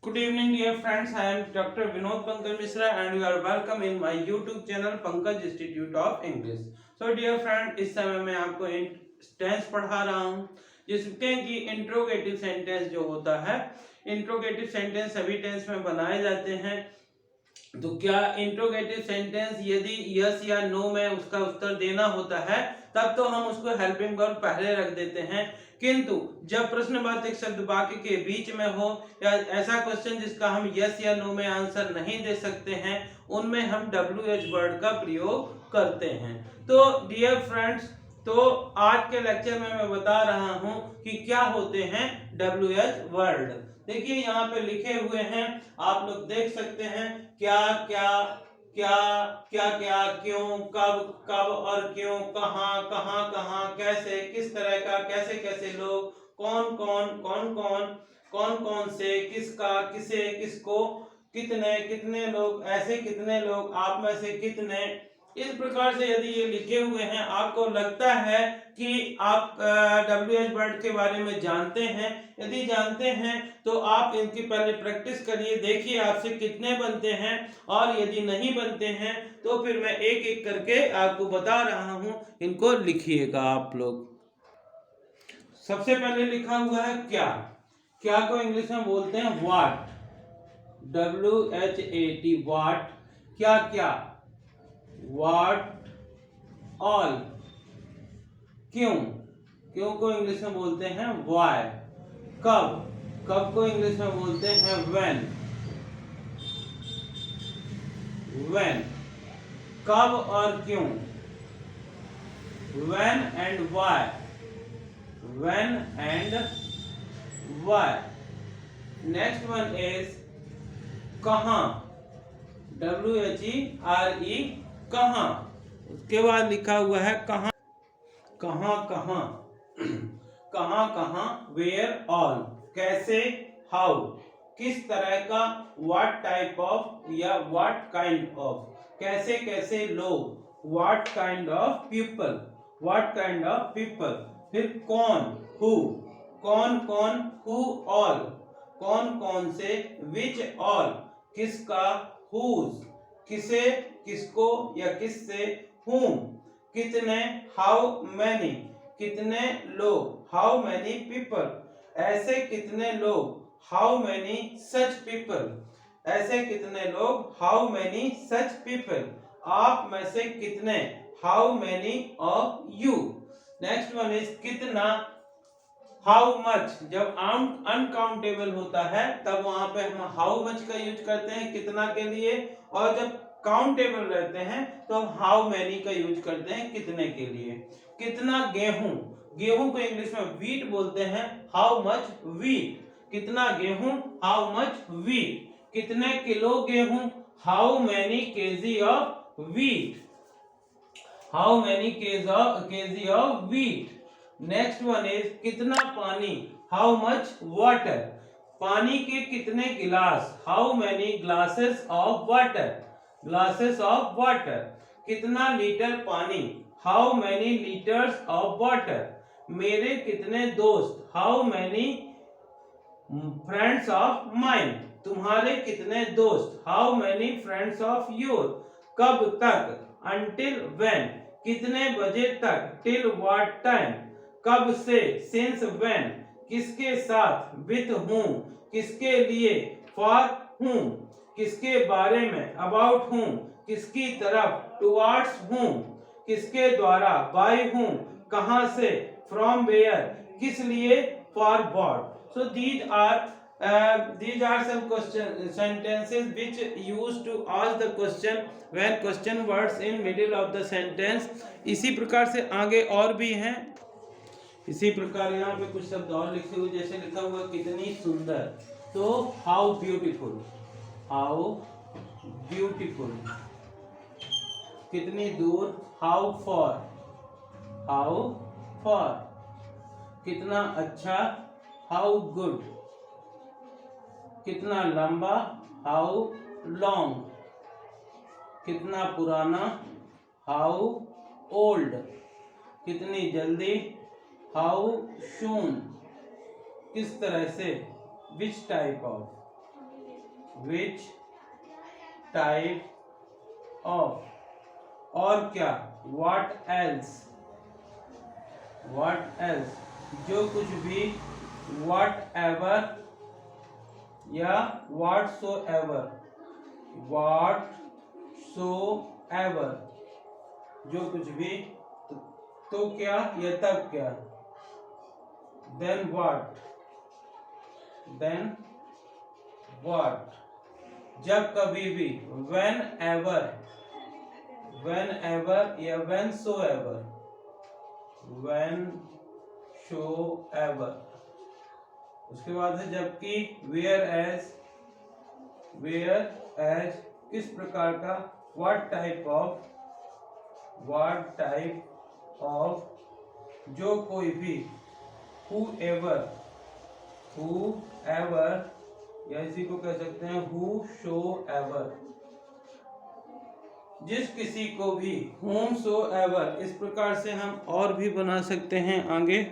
Good evening, dear friends. I am Dr. Vinod Pankaj Mishra, and you are welcome in my YouTube channel Pankaj Institute of English. So, dear friend, इस समय मैं आपको tense पढ़ा रहा हूँ, जिसमें कि इंट्रोगेटिव सेंटेंस जो होता है, इंट्रोगेटिव सेंटेंस सभी टेंस में बनाए जाते हैं। तो क्या इंट्रोगेटिव सेंटेंस यदि यस या नो में उसका उत्तर देना होता है तब तो हम उसको हेल्पिंग वर्ब पहले रख देते हैं, किंतु जब प्रश्नवाचक शब्द वाक्य के बीच में हो या ऐसा क्वेश्चन जिसका हम यस या नो में आंसर नहीं दे सकते हैं, उनमें हम WH वर्ड का प्रयोग करते हैं। तो डियर फ्रेंड्स, तो आज के लेक्चर में मैं बता रहा हूं कि क्या होते हैं WH वर्ड। देखिए यहाँ पे लिखे हुए हैं, आप लोग देख सकते हैं, क्या क्या क्या क्या क्या, क्यों, कब कब और क्यों, कहाँ कहाँ कहाँ, कैसे किस तरह का, कैसे कैसे लोग, कौन कौन कौन कौन, कौन कौन से, किसका किसे, किसको, कितने कितने लोग, ऐसे कितने लोग, आप में से कितने। इस प्रकार से यदि ये लिखे हुए हैं, आपको लगता है कि आप WH वर्ड के बारे में जानते हैं। यदि जानते हैं तो आप इनकी पहले प्रैक्टिस करिए, देखिए आपसे कितने बनते हैं, और यदि नहीं बनते हैं तो फिर मैं एक एक करके आपको बता रहा हूं, इनको लिखिएगा आप लोग। सबसे पहले लिखा हुआ है क्या। क्या को इंग्लिश में बोलते हैं व्हाट, WHAT, व्हाट, क्या क्या, व्हाट ऑल, क्यों, क्यों को इंग्लिश में बोलते हैं व्हाई, कब, कब को इंग्लिश में बोलते हैं व्हेन, व्हेन, कब और क्यों, when and why, when and why. Next one is कहां, WHERE, कहां। उसके बाद लिखा हुआ है कहां, कहां कहां, कहां कहां, वेयर ऑल, कैसे, हाउ, किस तरह का, व्हाट टाइप ऑफ या व्हाट काइंड ऑफ, कैसे कैसे लोग, what kind of people, what kind of people. फिर कौन, हु, कौन कौन, हु ऑल, कौन कौन से, विच ऑल, किसका, हुज, किसे, किसको या किससे, whom, कितने, हाउ मैनी, कितने लोग, हाउ मैनी पीपल, ऐसे कितने लोग, हाउ मैनी सच पीपल, ऐसे कितने लोग, हाउ मैनी सच पीपल, आप में से कितने, how many of you. Next one is कितना, हाउ मच, जब अनकाउंटेबल होता है तब वहां पे हम हाउ मच का यूज करते हैं कितना के लिए, और जब काउंटेबल रहते हैं तो हम हाउ मैनी का यूज करते हैं कितने के लिए। कितना गेहूं, गेहूं को इंग्लिश में वीट बोलते हैं, हाउ मच वीट, कितना गेहूं, हाउ मच वीट, कितने किलो गेहूं, how many KG of wheat, how many KG of wheat. Next one is कितना पानी, हाउ मच वाटर, पानी के कितने गिलास, how many glasses of water, glasses of water, कितना लीटर पानी, how many litres of water, मेरे कितने दोस्त, how many friends of mine, तुम्हारे कितने दोस्त, how many friends of your, कब तक, until when, कितने बजे तक, till what time, कब से, since when, किसके साथ, with whom, किसके लिए, for whom, किसके बारे में, about whom, किसकी तरफ, towards whom, किसके द्वारा, by whom, कहां से, from where, किस लिए, for what. So these are some sentences which used to ask the question when question words in middle of the sentence. इसी प्रकार से आगे और भी हैं। इसी प्रकार यहाँ पे कुछ शब्द और लिखे हुए, जैसे लिखा हुआ कितनी सुंदर, तो हाउ ब्यूटीफुल, हाउ ब्यूटीफुल, कितनी दूर, हाउ फॉर, हाउ फॉर, कितना अच्छा, हाउ गुड, कितना लंबा, हाउ लॉन्ग, कितना पुराना, हाउ ओल्ड, कितनी जल्दी, हाउ सून, किस तरह से, which type of. Which type of, और क्या, व्हाट एल्स, व्हाट एल्स, जो कुछ भी, व्हाट एवर या what so ever, what so ever, जो कुछ भी, तो क्या या तब क्या, देन व्हाट, देन व्हाट, जब कभी भी, व्हेन एवर, व्हेन एवर या when so ever, when show ever. उसके बाद है जबकि, वेयर एज, वेयर एज किस प्रकार का, what type of, what type of, जो कोई भी, हु एवर, हु एवर, या इसी को कह सकते हैं हु शो एवर, जिस किसी को भी, whom so ever। इस प्रकार से हम और भी बना सकते हैं आगे,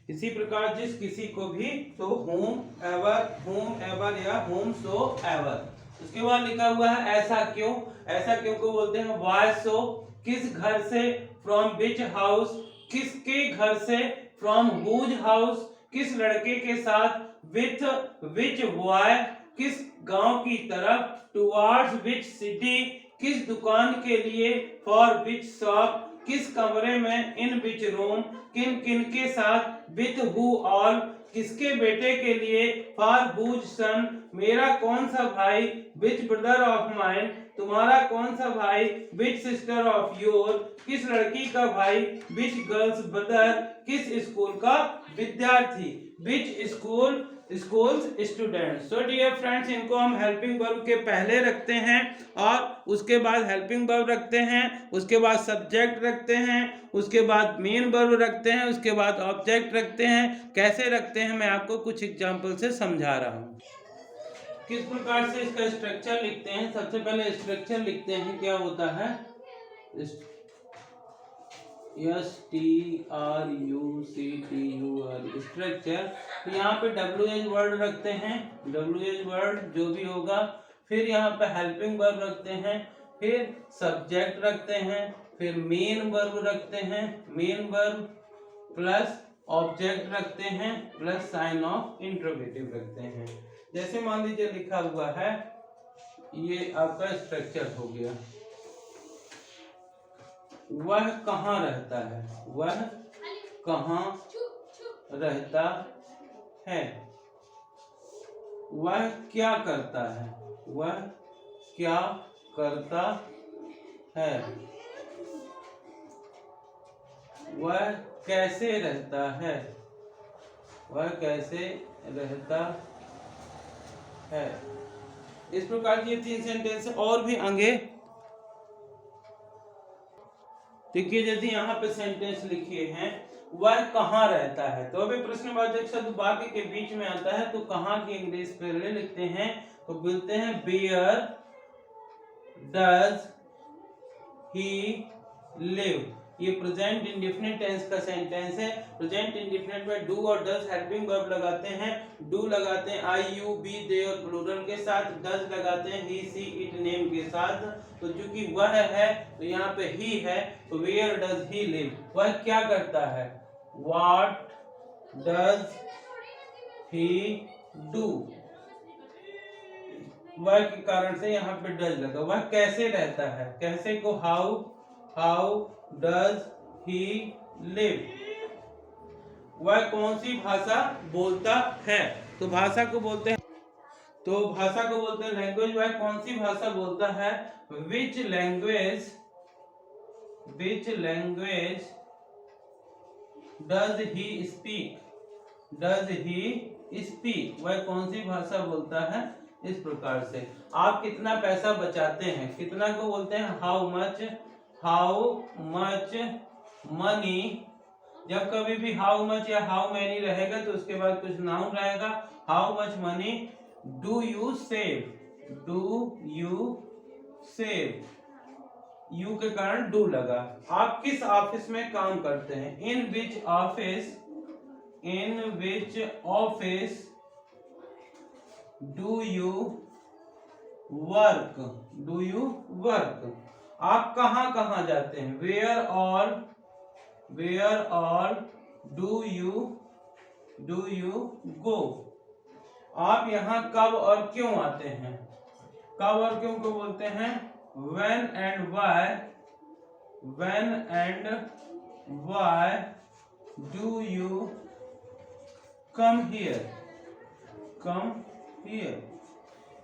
इसी प्रकार जिस किसी को भी, तो whom ever या whom so ever। उसके बाद लिखा हुआ है ऐसा क्यों, ऐसा क्यों को बोलते हैं why so, किस घर से, from which house, किसके घर से, from whose house, किस लड़के के साथ, with which boy, किस गांव की तरफ, towards which city, किस दुकान के लिए, for which shop, किस कमरे में, in which room, किन किन के साथ, with who all, किसके बेटे के लिए, for whose son, मेरा कौन सा भाई, which brother of mine, तुम्हारा कौन सा भाई, which sister of yours, किस लड़की का भाई, which girl's brother, किस स्कूल का विद्यार्थी, which school, schools student. So dear friends, इनको हम हेल्पिंग वर्ब के पहले रखते हैं और उसके बाद हेल्पिंग वर्ब रखते हैं, उसके बाद सब्जेक्ट रखते हैं, उसके बाद मेन वर्ब रखते हैं, उसके बाद ऑब्जेक्ट रखते हैं। कैसे रखते हैं मैं आपको कुछ एग्जांपल से समझा रहा हूँ। किस प्रकार से इसका स्ट्रक्चर लिखते हैं, सबसे पहले स्ट्रक्चर लिखते हैं, क्या होता है, STRUCTUR स्ट्रक्चर। तो यहाँ पे WH वर्ड रखते हैं, WH वर्ड जो भी होगा, फिर यहाँ पे हेल्पिंग वर्ब रखते हैं, फिर सब्जेक्ट रखते हैं, फिर मेन वर्ब रखते हैं, मेन वर्ब प्लस ऑब्जेक्ट रखते हैं, प्लस साइन ऑफ इंटरोगेटिव रखते हैं। जैसे मान लीजिए लिखा हुआ है, ये आपका स्ट्रक्चर हो गया, वह कहाँ रहता है, वह कहाँ रहता है, वह क्या करता है, वह क्या करता है, वह कैसे रहता है, वह कैसे रहता है। इस प्रकार की 3 सेंटेंस और भी आगे देखिए। जैसे यहाँ पे सेंटेंस लिखिए हैं, वह कहाँ रहता है, तो अभी प्रश्नवाचक शब्द वाक्य के बीच में आता है, तो कहाँ की इंग्लिश पहले लिखते हैं, तो बोलते हैं वेयर डज ही लिव। ये प्रेजेंट इंडेफिनिट टेंस का सेंटेंस है। प्रेजेंट इंडेफिनिट में डू और डज हेल्पिंग वर्ब लगाते हैं। डू लगाते हैं आई यू बी दे और प्लूरल के साथ, डज लगाते हैं ही सी इट नेम के साथ। तो चूंकि वह है तो यहाँ पे ही है, तो वेयर डज ही लिव, वह क्या करता है, व्हाट डज ही डू, वह के कारण से यहाँ पे डज लगा। वह कैसे रहता है, कैसे को हाउ डज ही लिव। वह कौन सी भाषा बोलता है, तो भाषा को बोलते हैं, तो भाषा को बोलते हैं लैंग्वेज। वह कौन सी भाषा बोलता है, which language does he speak, does he speak, वह कौन सी भाषा बोलता है। इस प्रकार से आप कितना पैसा बचाते हैं, कितना को बोलते हैं हाउ मच मनी। जब कभी भी हाउ मच या हाउ मैनी रहेगा तो उसके बाद कुछ नाउन रहेगा। How much money do you save, you के कारण डू लगा। आप किस ऑफिस में काम करते हैं, in which office do you work, do you work, आप कहाँ कहाँ जाते हैं, where all do you go, आप यहाँ कब और क्यों आते हैं, कब और क्यों को बोलते हैं when and why do you come here,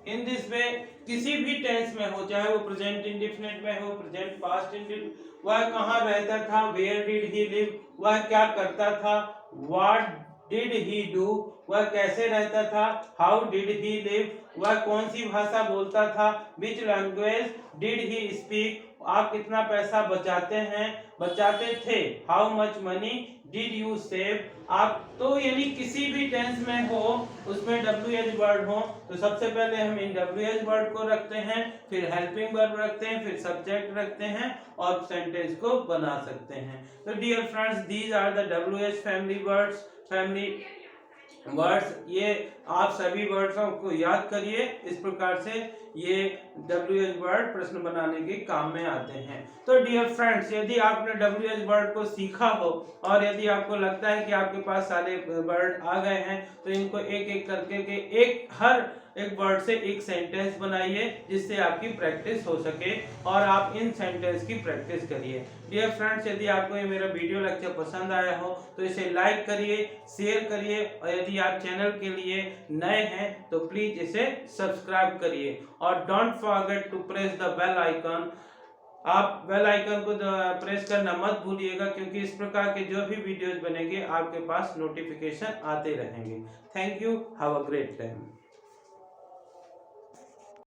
in this way, किसी भी टेंस में हो, चाहे वो प्रेजेंट इंडेफिनिट में हो, प्रेजेंट पास्ट इंडेफिनिट, वह कहाँ रहता था, वेयर डिड ही लिव, वह क्या करता था, व्हाट डिड ही डू, वह कैसे रहता था, हाउ डिड ही लिव, वह कौन सी भाषा बोलता था, which language did he speak, आप कितना पैसा बचाते थे, how much money did you save, आप तो यानी किसी भी टेंस में हो उसमें WH वर्ड हो तो सबसे पहले हम इन WH वर्ड को रखते हैं, फिर हेल्पिंग वर्ब रखते हैं, फिर सब्जेक्ट रखते हैं और सेंटेंस को बना सकते हैं। तो dear friends, these are the WH family words, ये आप सभी वर्ड्सों को याद करिए, इस प्रकार से ये WH वर्ड प्रश्न बनाने के काम में आते हैं। तो डियर फ्रेंड्स, यदि आपने WH वर्ड को सीखा हो और यदि आपको लगता है कि आपके पास सारे वर्ड आ गए हैं तो इनको एक एक करके के हर एक वर्ड से एक सेंटेंस बनाइए जिससे आपकी प्रैक्टिस हो सके और आप इन सेंटेंस की प्रैक्टिस करिए। डियर फ्रेंड्स, यदि आपको ये मेरा वीडियो लेक्चर पसंद आया हो तो इसे लाइक करिए, शेयर करिए और यदि आप चैनल के लिए नए हैं तो प्लीज इसे सब्सक्राइब करिए और don't forget to press the bell icon, आप बेल आइकन को प्रेस करना मत भूलिएगा क्योंकि इस प्रकार के जो भी वीडियोस बनेंगे आपके पास नोटिफिकेशन आते रहेंगे। Thank you, have a great time.